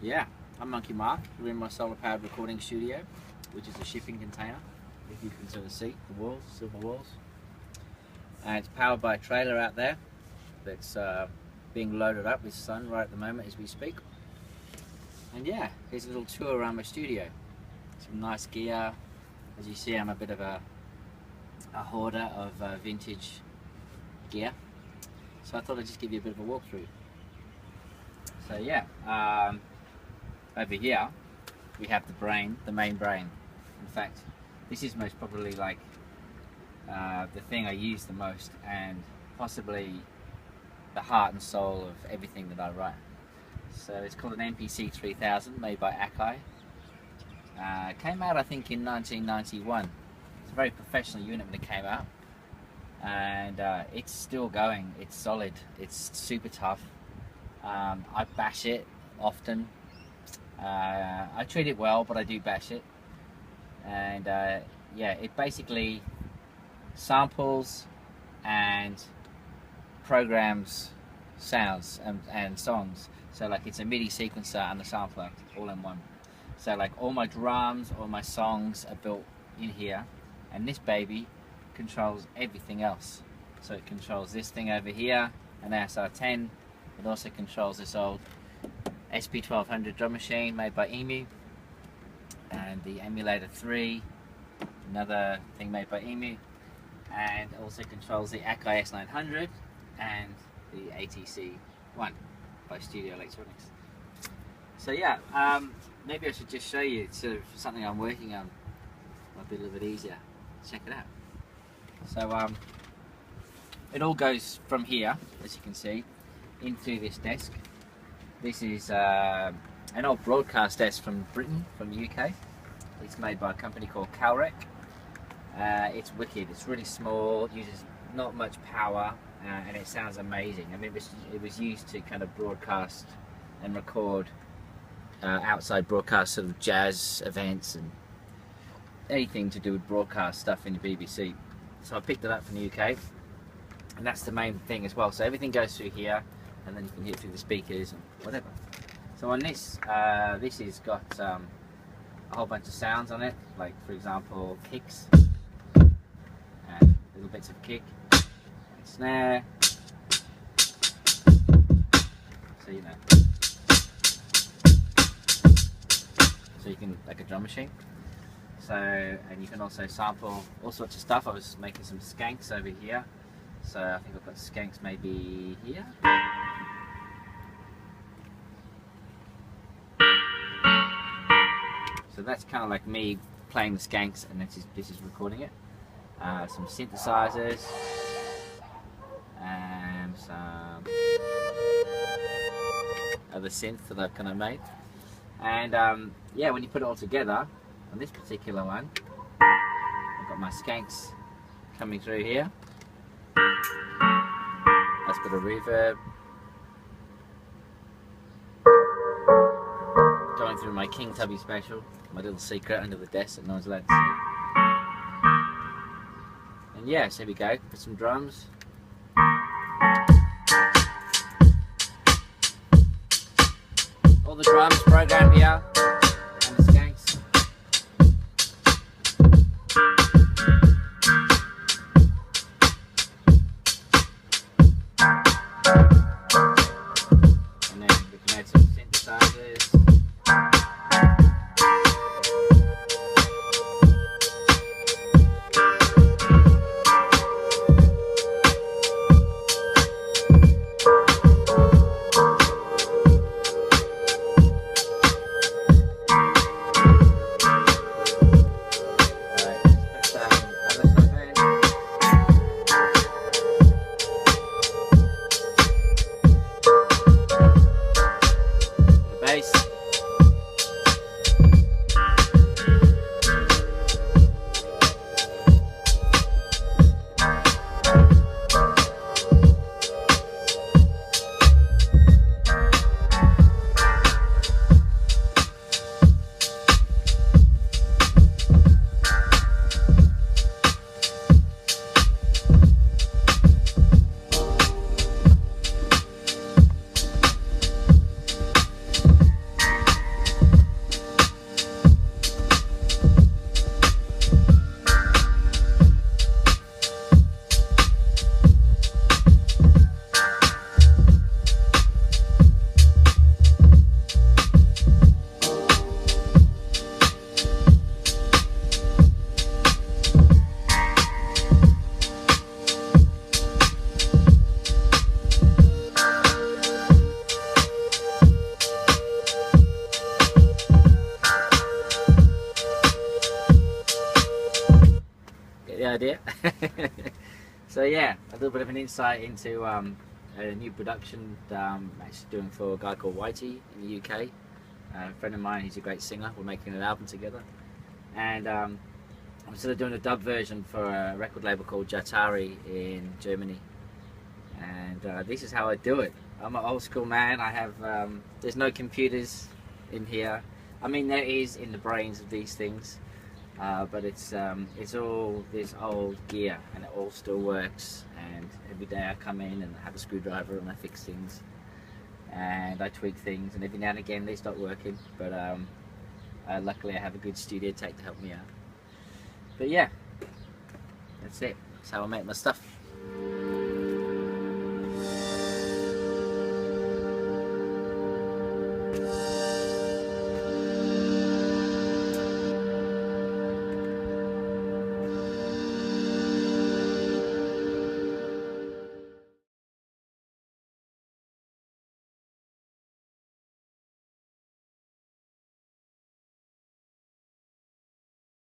Yeah, I'm Monkey Mark. We're in my solar powered recording studio, which is a shipping container. If you can sort of see the walls, silver walls. And it's powered by a trailer out there that's being loaded up with sun right at the moment as we speak. And yeah, here's a little tour around my studio. Some nice gear. As you see, I'm a bit of a hoarder of vintage gear. So I thought I'd just give you a bit of a walkthrough. So yeah, over here we have the brain, the main brain. In fact, this is most probably like the thing I use the most, and possibly the heart and soul of everything that I write. So it's called an MPC 3000, made by Akai. Came out I think in 1991. It's a very professional unit when it came out, and it's still going. It's solid, it's super tough. I bash it often. I treat it well, but I do bash it. And yeah, it basically samples and programs sounds and songs. So like it's a MIDI sequencer and a sampler all in one. So like all my drums, all my songs are built in here, and this baby controls everything else. So it controls this thing over here, an ASR10. It also controls this old SP1200 drum machine made by EMU, and the Emulator 3, another thing made by EMU, and also controls the Akai S900 and the ATC 1 by Studio Electronics. So yeah, maybe I should just show you sort of something I'm working on. Might be a little bit easier. Check it out. So it all goes from here, as you can see, into this desk. This is an old broadcast desk from Britain, from the UK. It's made by a company called Calrec. It's wicked. It's really small, uses not much power, and it sounds amazing. I mean, it was used to kind of broadcast and record outside broadcast sort of jazz events and anything to do with broadcast stuff in the BBC. So I picked it up from the UK, and that's the main thing as well. So everything goes through here, and then you can hear it through the speakers and whatever. So on this, this has got a whole bunch of sounds on it, like for example kicks, and little bits of kick, and snare, so you know. So you can, like a drum machine. So, and you can also sample all sorts of stuff. I was making some skanks over here. So I think I've got skanks maybe here. So that's kind of like me playing the skanks, and this is recording it. Some synthesizers and some other synths that I've kind of made. And yeah, when you put it all together, on this particular one, I've got my skanks coming through here. That's a bit of reverb. Going through my King Tubby special, my little secret under the desk that no one's allowed to see. And yeah, so here we go, with some drums. All the drums programmed here, and the skanks. And then we can add some synthesizers. idea. So yeah, a little bit of an insight into a new production I'm actually doing for a guy called Whitey in the UK. A friend of mine, he's a great singer. We're making an album together, and I'm sort of doing a dub version for a record label called Jatari in Germany. And this is how I do it. I'm an old school man. I have there's no computers in here. I mean, there is in the brains of these things, but it's all this old gear, and it all still works. And every day I come in and I have a screwdriver and I fix things, and I tweak things, and every now and again they stop working. But luckily I have a good studio tech to help me out. But yeah, that's it. That's how I make my stuff.